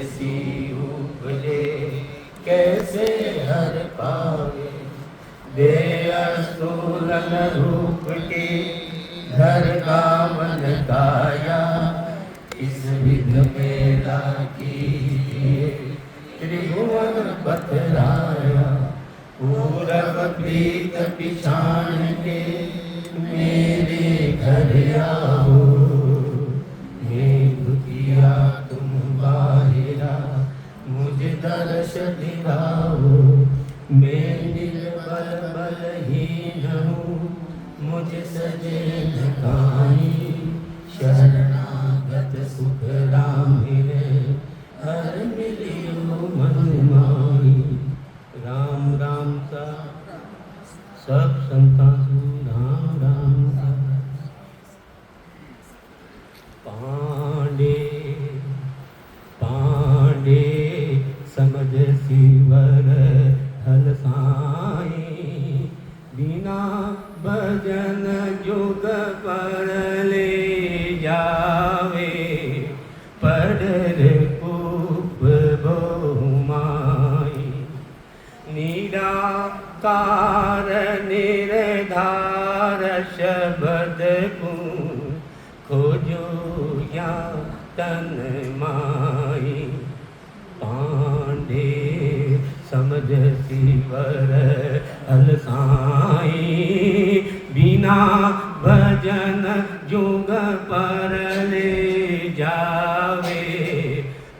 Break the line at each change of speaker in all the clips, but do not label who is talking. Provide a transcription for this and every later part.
ऐसी उपजे कैसे हर पावे। दे अस्तूलन रूप के घर का मन काया, इस विध मेला कीजिए त्रिभुवन बतराया। पूरब प्रीत पिछाण के मेरे घर आओ, मैं दुखिया तुम बाहिरा मुझे दर्श दिखाओ। मैं निर्बल बलहीन हूँ मुझे सजे न काई, शरणागत सुख राम मिले हर मिलियो मन माई। राम राम सा सब संतां राम राम सा। पांडे पांडे समझ सिवर हल साई, बिना भजन जुग पर ले जावे। पढ़ कूप बहुमाई, निराकार निर्धार शब्द को खोजो या तन माई। पांडे समझ सिवर हल साई, बिना भजन जुग पर ले जावे।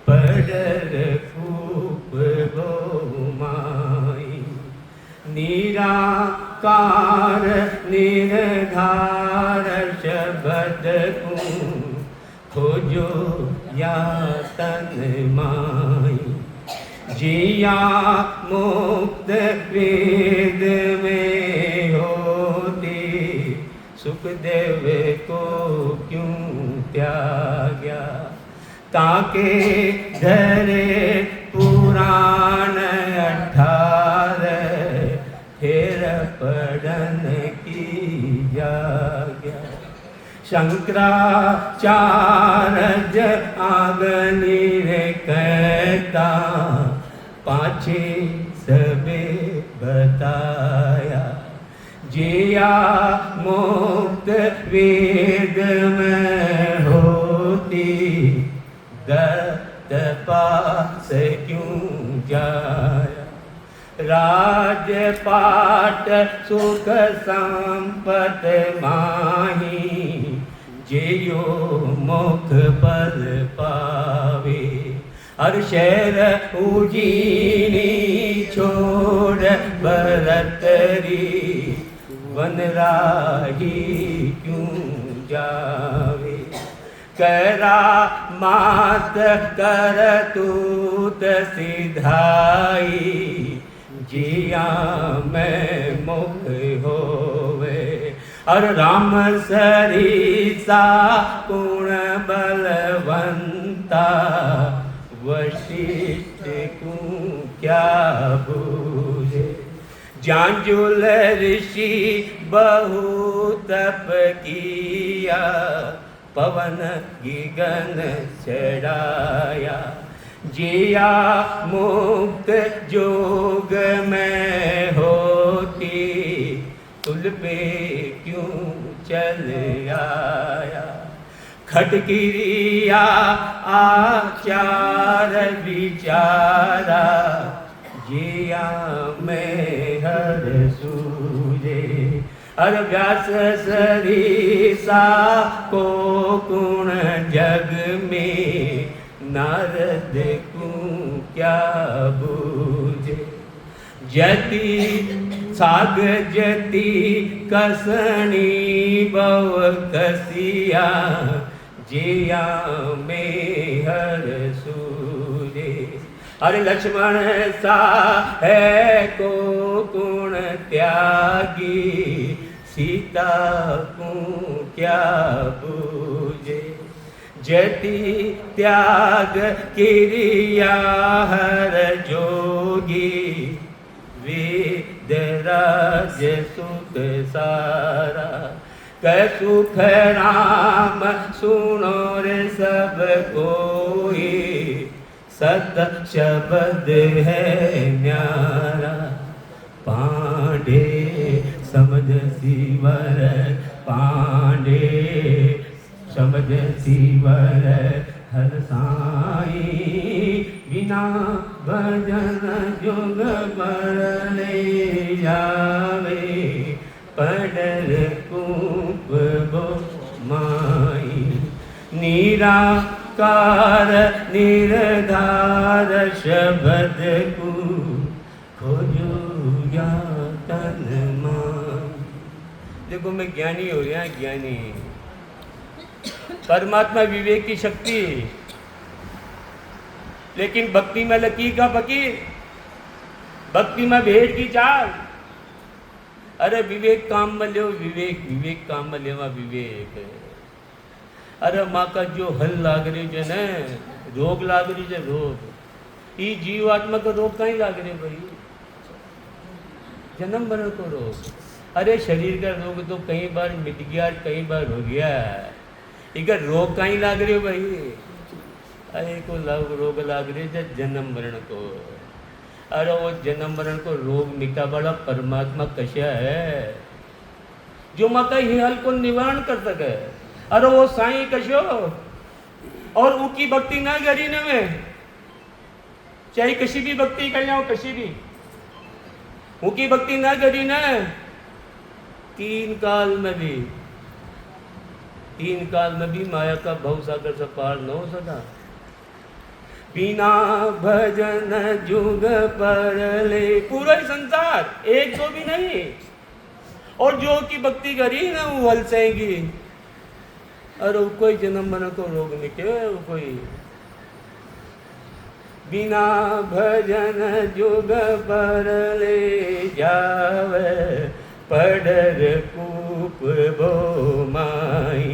पढ़ खूब बहुमाई, निराकार निर्धार शब्द को खोजो या तन माई। जिया मुक्त वेद में होती, सुखदेव को क्यों त्याग्या। ताके धरे पुराण 18, फिर पढ़न की जाग्या। शंकराचार्य आगनी रे कहता, पाछे सबे बताया। जिया मुक्त वेद में होती, दत्त पास क्यों जाया। राजपाट सुख संपत माही, जियो मुख पद पावे। हर शहर उजीनी छोड़ बरतरी, वनराही क्यों जावे। करा मात कर तूत सिधाई, जिया में मुख होवे। और राम सरीसा गुण बलवंता, वशिष्ठ को क्या बूझे। जांजुल ऋषि बहु तप किया, पवन गिगन चढ़ाया। जिया मुक्त जोग में होती, तुल पे क्यों चल आया। खटकिरिया आचार विचारा, जिया में हर सूझे। हर व्यास सरीसा को गुण जग में, नारद को क्या बूझे। जति साग जति कसनी बव कसिया, जिया में हर सूझे। हर लक्ष्मण सा है को गुण त्यागी, सीता को क्या बूझे। जति त्याग क्रिया हर जोगी, वेद राज सुख सारा। सुख राम सुनो रे सब कोई, सत शब्द है न्यारा, पांडे समझ सीवर, पांडे समझ सीवर हर साई, बिना भजन जुग पर ले जावे, पडर कूप बो माई। निराकार निर्धार शब्द को खोजो या तन मान। देखो मैं ज्ञानी हो गया, ज्ञानी। परमात्मा विवेक की शक्ति, लेकिन भक्ति में लकीर का फकीर, भक्ति में भेड़ की चाल। अरे विवेक काम में लो विवेक, विवेक काम में लेवा विवेक। अरे माँ का जो हल लाग रही है न, रोग लाग रही है रोग, ये जीवात्मा का रोग कहीं लाग रहे भाई, जन्म मरण को रोग। अरे शरीर का रोग तो कई बार मिट गया, कई बार हो गया, इधर रोग कहीं लाग रहे भाई। अरे को रोग लाग रहे है जन्म मरण को। अरे वो जन्म मरण को रोग मिटा बड़ा परमात्मा कशा है, जो माँ का ही हल को निवारण कर सके। अरे वो साईं कशो, और उनकी भक्ति ना करी न में, चाहे कशी भी भक्ति कर जाओ, कशी भी उनकी भक्ति ना करी न, तीन काल में भी माया का भव सागर से पार न हो सका। बिना भजन जुग पर ले, पूरा ही संसार, एक दो भी नहीं। और जो की भक्ति करी ना वो हल सेगी। अरे कोई जन्म मरण को रोग मिटे, कोई बिना भजन जुग पर ले जावे, पडर कूप बो माई।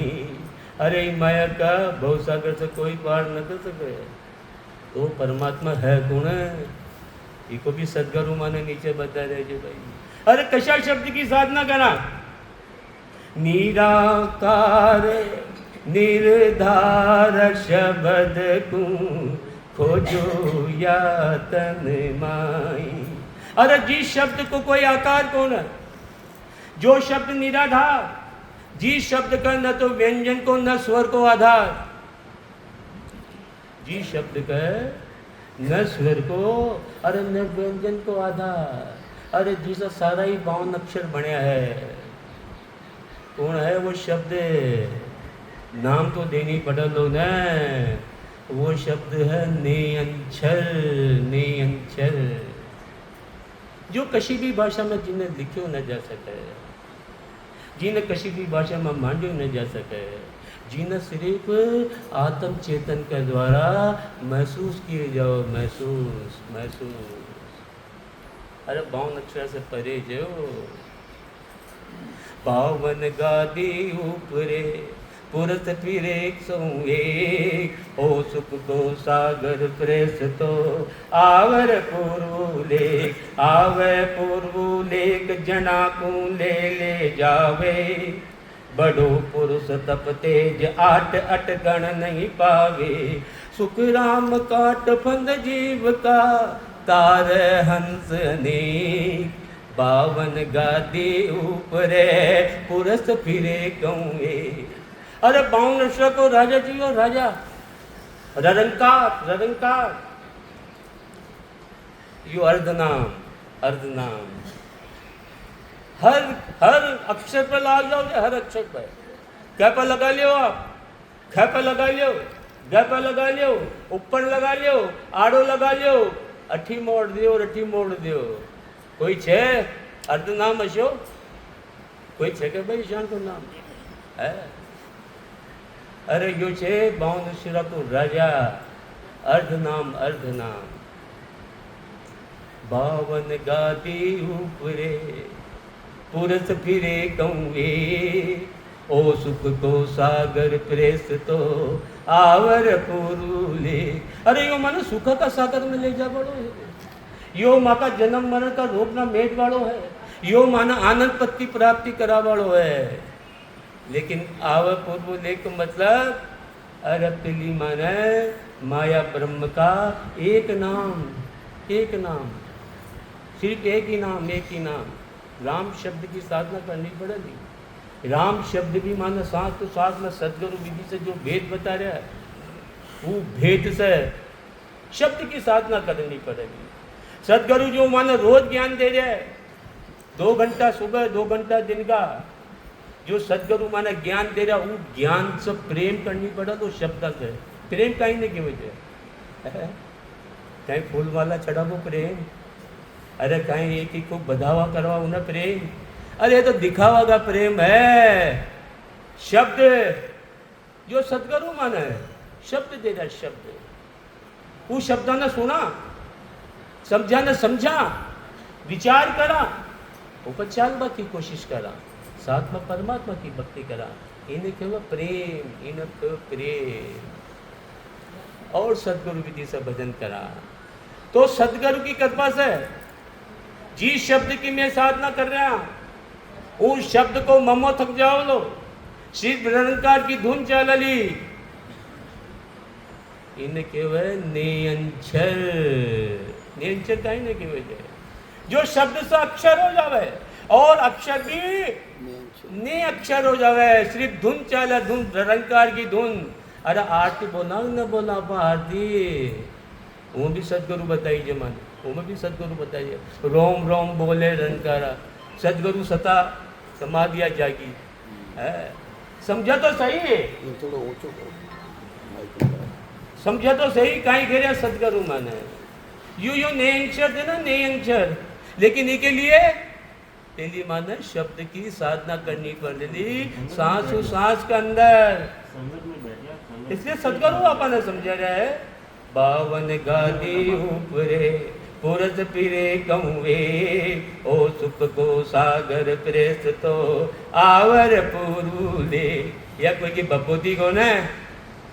अरे माया का भव सागर से कोई पार न कर सके। तो परमात्मा है कौन है, इसको भी सदगुरु माने नीचे बता रहे जो भाई। अरे कशा शब्द की साधना करा, निराकार निर्धार शब्द को खोजो या तन माई। अरे जिस शब्द को कोई आकार कौन है, जो शब्द निराधार, जिस शब्द का न तो व्यंजन को न स्वर को आधार, जिस शब्द का न स्वर को अरे न व्यंजन को आधार, अरे जिसका सारा ही 52 अक्षर बनया है, कौन है वो शब्द? नाम तो देनी पड़ा लो न, वो शब्द है नेअंछल, नेअंछल, जो कशी भी भाषा में जिन्हें लिखियो न जा सके, जिन्हें कशी भी भाषा में मांडियो न जा सके, जिन्हें सिर्फ आत्म चेतन के द्वारा महसूस किए जाओ, महसूस महसूस। अरे 52 अक्षर से परे जो 52 गादी ऊपरे पुरत फिर 101, ओ सुख को सागर प्रेस तो आवर पूर्व लेख, आवे पूर्व लेख जना को ले जावे, बड़ो पुरुष तप तेज 8 8 गण नहीं पावे, सुख राम काट फंद जीव का तार हंस अनेक, 52 गादी ऊपरे पुरस फिरे कहूँगे। अरे 52 अक्षर को राजा जी और राजा ररंकार, ररंकार, यो अर्धनाम, अर्धनाम, हर हर अक्षर पर लगा जाओ, हर अक्षर पर। क्या पर लगा लियो आप, ख पर लगा लियो, ग पर लगा लियो, ऊपर लगा लियो, आड़ो लगा लियो, अठी मोड़ दियो और अठी मोड़ दियो। कोई छे अर्धनाम हशो, कोई छे के भाई शान को नाम है? अरे यो छे 52 अक्षर को राजा, अर्धनाम, अर्धनाम, 52 गादी ऊपरे पुरस फिरे कहूँगे, ओ सुख को सागर प्रेस तो आवर पुरुले। अरे यो मानो सुख का सागर में ले जा बड़ो है, यो माँ का जन्म मरण का रोग ना मेट वालो है, यो माना आनंद पत्ती प्राप्ति करा वालो है। लेकिन आवर पूर्व लेख मतलब अरे पिली माने माया ब्रह्म का एक नाम, एक नाम, सिर्फ एक ही नाम, एक ही नाम। राम शब्द की साधना करनी पड़ेगी। राम शब्द भी माना साथ तो साथ में सदगुरु विधि से जो भेद बता रहा है, वो भेद से शब्द की साधना करनी पड़ेगी। सदगुरु जो माना रोज ज्ञान दे रहा है, 2 घंटा सुबह 2 घंटा दिन का जो सदगुरु माना ज्ञान दे रहा, वो ज्ञान से प्रेम करनी पड़ा तो शब्द से प्रेम कहीं नहीं की वजह कहीं फूल माला चढ़ावो प्रेम, अरे कहीं एक ही को बधावा करवा उन्हें प्रेम, अरे तो दिखावा का प्रेम है। शब्द जो सदगुरु माना है, शब्द दे रहा, शब्द वो शब्द ने सुना, समझा न समझा, विचार करा, ऊपर चालवा की कोशिश करा, साथ में परमात्मा की भक्ति करा, इन्हें केवल प्रेम, इन्हें केवल प्रेम। और सदगुरु विधि से भजन करा तो सदगुरु की कृपा से जिस शब्द की मैं साधना कर रहा हूं उस शब्द को ममो थक जाओ लो, शिव निरंकार की धुन चल ली, इन केवल नियंचर, नियंचर का ही नहीं की वजह जो शब्द से अक्षर हो जावे और अक्षर भी ने अक्षर हो जावे, सिर्फ धुन चल, धुन निरंकार की धुन। अरे आरती बोला न बोला आरती, वो भी सदगुरु बताइए मन, वो भी सदगुरु बताइए, रोम रोम बोले रंकारा, सदगुरु सता समाधिया जागी है। समझा तो सही है, समझा तो सही, कहीं गिरे सदगुरु माने यू नहीं अक्षर थे ना, नहीं अक्षर, लेकिन इनके लिए पहली माने शब्द की साधना करनी पड़ेगी सांस सांस के अंदर। इसलिए सदगुरु अपन समझा रहा है, बावन गादी ऊपरे पुरस पिरे कौवे, ओ सुख को सागर प्रेस तो आवर पुरूले। या कोई की बपोती को ना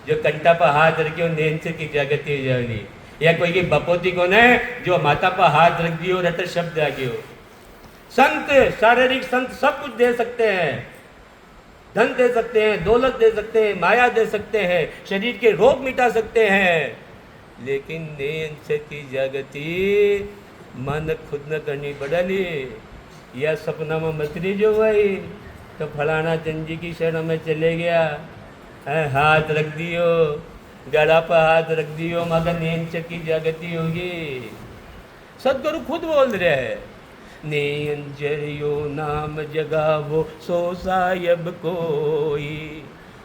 जो कंटा पर हाथ रखियो नेंस की जगती जानी, या कोई की बपोती को ना जो माता पर हाथ रख दियो रट शब्द आ गयो। संत, शारीरिक संत सब कुछ दे सकते हैं, धन दे सकते हैं, दौलत दे सकते हैं, माया दे सकते हैं, शरीर के रोग मिटा सकते हैं, लेकिन नेंस की जागती मन खुद न करनी पड़ेगी। या सपना में मछली जो भाई तो फलाना चंदी की शरण में चले गया, हाथ रख दियो, गला पर हाथ रख दियो, मगर नेंस की जागती होगी। सदगुरु खुद बोल रहे हैं, नेंजरियो नाम जगावो सो सायब कोई,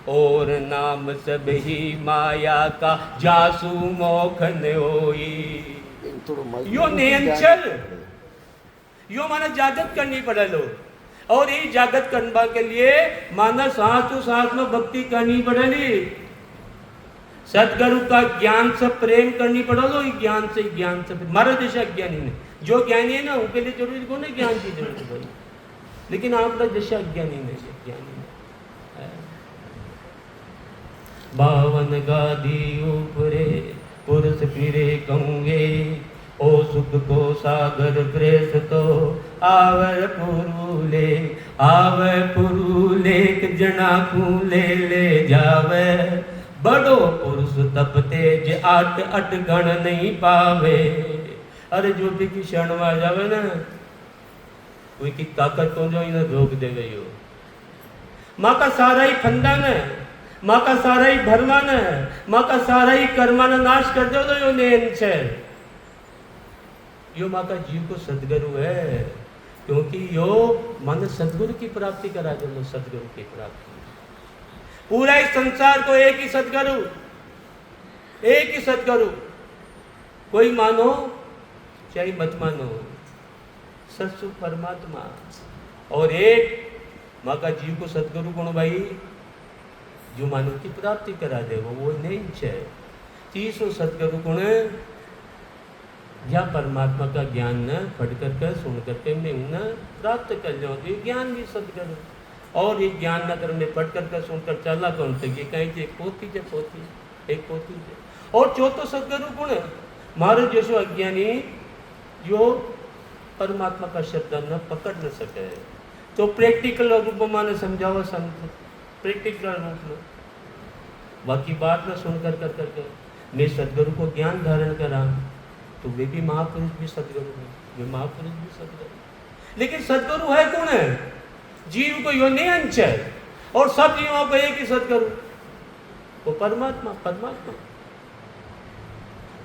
और नाम सब ही माया का जासू मोखन होई। यो नेंचर यो माना जागत करनी पड़े लो, और ये जागत करने के लिए माना सांस तो सांस में भक्ति करनी पड़ेगी, सदगुरु का ज्ञान से प्रेम करनी पड़े लो, ज्ञान से मारा जैसा ज्ञानी ने, जो ज्ञानी है ना उनके लिए जरूरी को नहीं ज्ञान की जरूरत भाई, लेकिन आपका जैसा ज्ञानी नहीं, ज्ञानी नहीं। बावन गादी ऊपरे पुरुष फिरे कहूँगे, ओ सुख को सागर प्रेस तो आवर पुरूले, आवर पुरूले जना फूले ले जावे, बड़ो पुरुष तप तेज आठ अट गण नहीं पावे। अरे जो भी की क्षण में आ जावे ना, कोई की ताकत को जो इन्हें रोक देवे यो, माँ का सारा ही खंडन है, माँ का सारा ही भरमान है, माँ का सारा ही कर्मान नाश कर दो तो यो नेन छे। यो माँ का जीव को सदगुरु है, क्योंकि यो मन सदगुरु की प्राप्ति करा दो, सदगुरु की प्राप्ति। पूरा इस संसार को एक ही सदगुरु, एक ही सदगुरु, कोई मानो चाहे मत मानो, सत्सु परमात्मा। और एक माँ का जीव को सदगुरु कौन भाई, जो मानव की प्राप्ति करा दे वो नहीं है। तीसरो सदगुरु कौन है, या परमात्मा का ज्ञान न पढ़ करके सुन करके मैं उन्हें प्राप्त कर जाऊँ, तो ज्ञान भी सदगुरु। और ये ज्ञान न कर मैं पढ़ करके सुनकर चला कौन थे, कहीं से पोथी से पोथी, एक पोथी से। और चौथो सदगुरु कौन है, मारो जैसो अज्ञानी जो परमात्मा का शब्द न पकड़ न सके, तो प्रैक्टिकल रूप में माने समझाओ संत, प्रैक्टिकल रूप में, बाकी बात न सुन कर करके मैं सदगुरु को ज्ञान धारण करा, तो वे भी महापुरुष भी सदगुरु है, वे महापुरुष भी सदगुरु। लेकिन सदगुरु है कौन है? जीव को यो नहीं अंश है, और सब जीवों को एक ही सदगुरु, वो परमात्मा। परमात्मा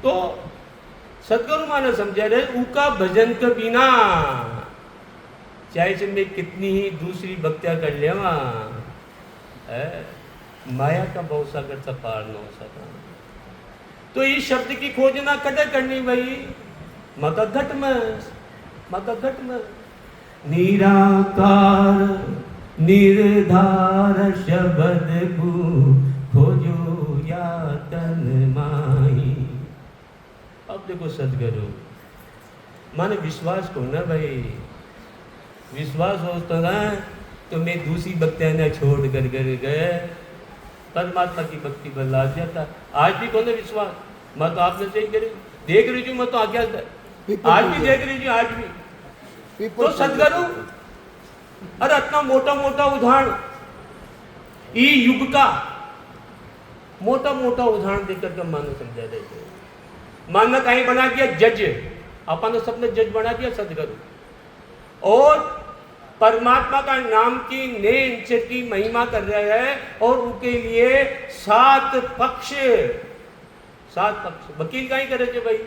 तो सदगुरु माने समझा रहे उनका भजन के बिना चाहे से मैं कितनी ही दूसरी भक्तियां कर लेवा, माया का बहुत सागर से पार न हो सका। तो इस शब्द की खोज ना कदे करनी भाई, माता घट में, माता घट में निराकार निर्धार शब्द को खोजो या तन माही। अब देखो सदगुरु माने विश्वास को ना भाई, विश्वास होता ना तो मैं दूसरी भक्तियां ने छोड़ कर गए परमात्मा की भक्ति पर लाग जाता। आज भी कौन विश्वास, मैं तो आपने सही करी देख रही हूँ, मैं तो आज्ञा आज भी देख रही हूँ, आज भी। तो सदगुरु अरे इतना मोटा मोटा उदाहरण ई युग का मोटा मोटा उदाहरण देकर के मानो समझा रहे थे। मानना कहीं बना दिया जज, अपन सबने जज बना दिया सदगुरु, और परमात्मा का नाम की नेंच की महिमा कर रहे हैं, और उनके लिए सात पक्ष वकील कहीं करे थे भाई,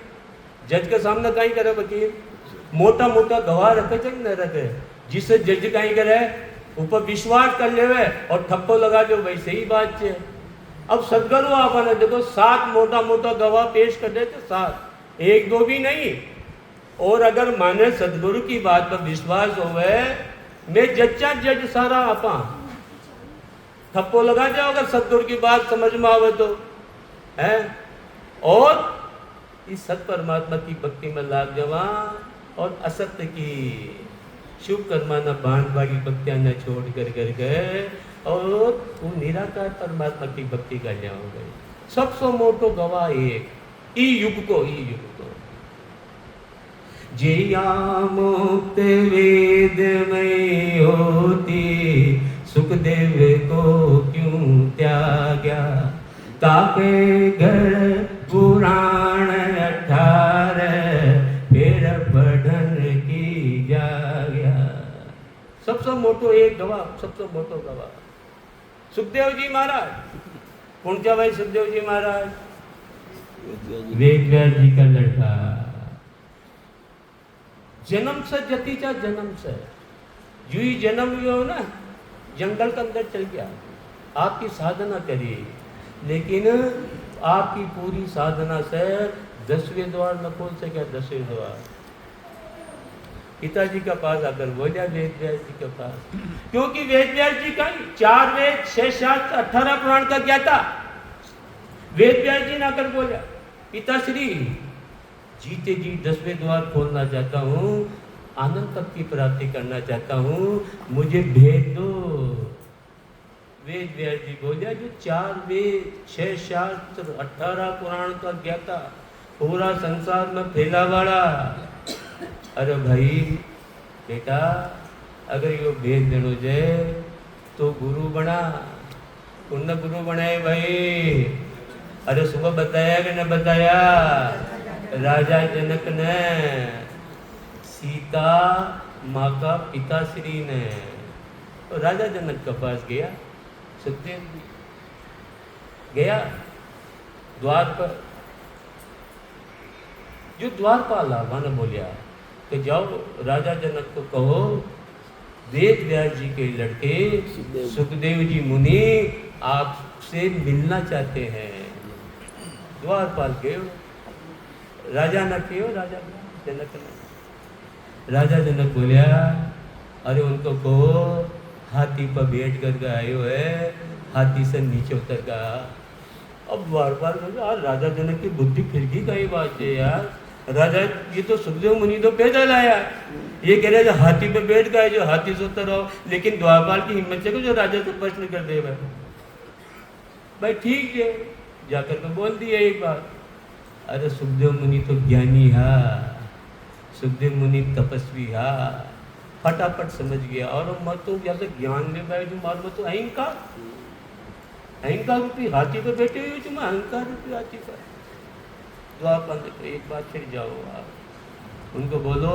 जज के सामने कहीं करे वकील, मोटा मोटा गवाह रखे थे न रखे, जिससे जज कहीं करे ऊपर विश्वास कर ले और ठप्पो लगा दो भाई सही बात है। अब सदगुरु आपने देखो सात मोटा मोटा गवाह पेश कर देते, सात, एक दो भी नहीं। और अगर माने सदगुरु की बात पर विश्वास होवे, मैं जच्चा जज सारा आपा ठप्पो लगा जाओ अगर सदगुरु की बात समझ में आवे तो है। और इस सत परमात्मा की भक्ति में लाग जावा, और असत्य की शुभ कर्मा न बांध वाली भक्तियां न छोड़ कर गए, और वो निराकार परमात्मा की भक्ति कर जाओगे। सबसे मोटो गवाह एक ई युग को जिया मुक्त वेद में होती, सुखदेव को क्यों त्याग्या, ताके घर पुराण 18 फिर पढ़न की जाग्या। सबसे मोटो एक गवाह, सबसे मोटो गवाह सुखदेव जी महाराज। कौन क्या भाई सुखदेव जी महाराज? वेद व्यास जी का लड़का, जन्म से जतीजा जन्म से यू ही जन्म हुआ हो ना, जंगल के अंदर चल गया, आपकी साधना करी, लेकिन आपकी पूरी साधना से 10वें द्वार न खोल सके। 10वें द्वार पिताजी का पास आकर बोलिया वेद व्यास जी के पास, क्योंकि वेद व्यास जी का 4 वेद 6 शास्त्र 18 पुराण का क्या था। वेद व्यास जी ने आकर बोला पिताश्री जीते जी 10वें द्वार खोलना चाहता हूँ, आनंद तक की प्राप्ति करना चाहता हूँ, मुझे भेज दो। वेद व्यास जी बोलिया जो 4 वेद 6 शास्त्र 18 पुराण का ज्ञाता, पूरा संसार में फैला वाला, अरे भाई बेटा अगर यो भेद देनो जाए तो गुरु बना, उन गुरु बनाए भाई। अरे सुबह बताया कि न बताया, राजा जनक ने सीता माँ का पिताश्री ने, तो राजा जनक के पास गया, सुखदेव जी गया द्वार पर, जो द्वारपाल आवा ने बोलिया कि जाओ राजा जनक को कहो वेद व्यास जी के लड़के सुखदेव जी मुनि आपसे मिलना चाहते हैं। द्वारपाल के राजा न क्यों, राजा जनक ने, राजा जनक बोलिया अरे उनको कहो हाथी पर बैठ करके आयो है, हाथी से नीचे उतर गया। अब द्वारपाल बोले राजा जनक की बुद्धि फिर की कई बात है यार, राजा ये तो सुखदेव मुनि तो पैदल आया, ये कह रहे हाथी पे बैठ गए जो हाथी से उतर आओ, लेकिन द्वारपाल की हिम्मत से जो राजा से प्रश्न कर दे भाई ठीक है, जाकर के बोल दिया एक बात। अरे सुखदेव मुनि तो ज्ञानी है, सुखदेव मुनि तपस्वी है, फटाफट समझ गया। और मैं तो जैसे ज्ञान ले भाई जो मार तो अहंकार, अहंकार रूपी हाथी पर बैठे हुए तुम, अहंकार रूपी हाथी पर द्वार बंद करो, एक बार फिर जाओ आप उनको बोलो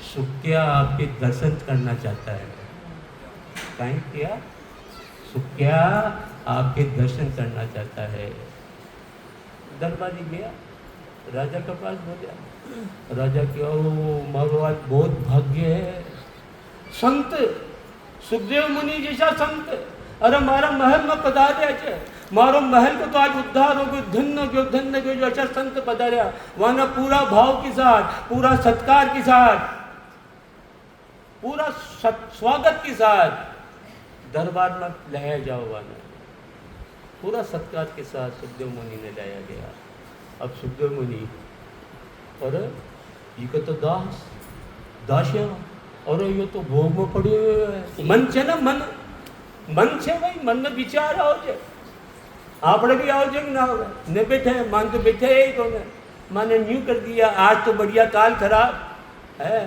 सुक्या आपके दर्शन करना चाहता है। कहीं किया सुक्या आपके दर्शन करना चाहता है। दरबारी गया राजा के पास बोला, राजा क्या मारो आज बहुत भाग्य है, संत सुखदेव मुनि जैसा संत अरे मारा महल में पधारे છે, मारो महल को तो आज उद्धार हो गयो, धन्य गयो जो अच्छा संत पधारा, वहां पूरा भाव के साथ, पूरा सत्कार के साथ, पूरा स्वागत के साथ दरबार में लाया जाओ, वहां पूरा सत्कार के साथ सुखदेव मुनि ने लाया गया। अब सुखदेव मुनि और ये तो दासिया और ये तो भोग में पड़े हुए है, मन છે ને मन છે भाई, मन में विचार आओ છે, આપણે भी आओ છે ना हो ने बैठे मान तो बैठे ही तो ने माने न्यू कर दिया, आज तो बढ़िया काल खराब है,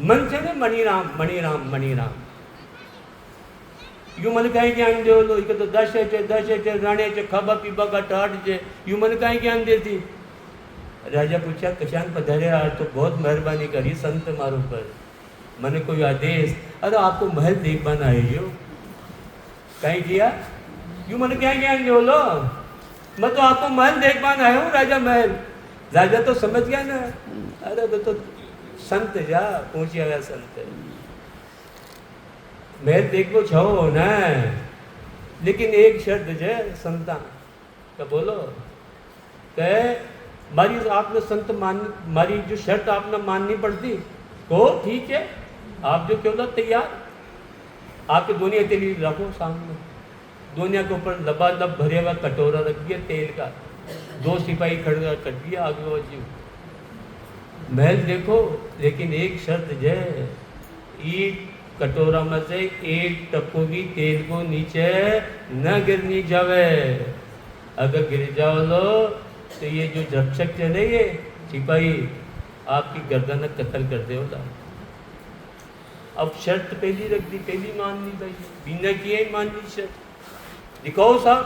मन છે ને मणिराम यू मन कहीं ज्ञान दे लो, ये तो दश है राणे છે खाबा पीबा का टाट છે, यू मन कहीं ज्ञान देती। राजा पूछा कशान पधारे, आज तो बहुत मेहरबानी करी संत मारो पर, मैंने कोई आदेश, अरे आपको महल देखवान आए हो, कहीं किया यू मैंने क्या ज्ञान दो लो, मैं तो आपको महल देखवान आया हूँ, राजा महल। राजा तो समझ गया ना, अरे तो संत जा पहुंच गया संत, महल देखो छो ना, लेकिन एक शर्त है संता क्या बोलो के मारी आपने संत मान, मारी जो शर्त आपने माननी पड़ती को ठीक है, आप जो क्यों तैयार, आपके दुनिया तेली रखो सामने, दुनिया के ऊपर लबालब भरे हुआ कटोरा रख दिया तेल का, 2 सिपाही खड़ा कर दिया आगे वजू, महल देखो लेकिन एक शर्त है, ईट कटोरा में से एक टप्पू भी तेल को नीचे न गिरनी जावे, अगर गिर जाओ लो तो ये जो रक्षक चले ये सिपाही आपकी गर्दन कत्ल कर दे होला। अब शर्त पहली रख दी, पहली मान ली भाई, बिना किए मान ली शर्त, दिखाओ साहब।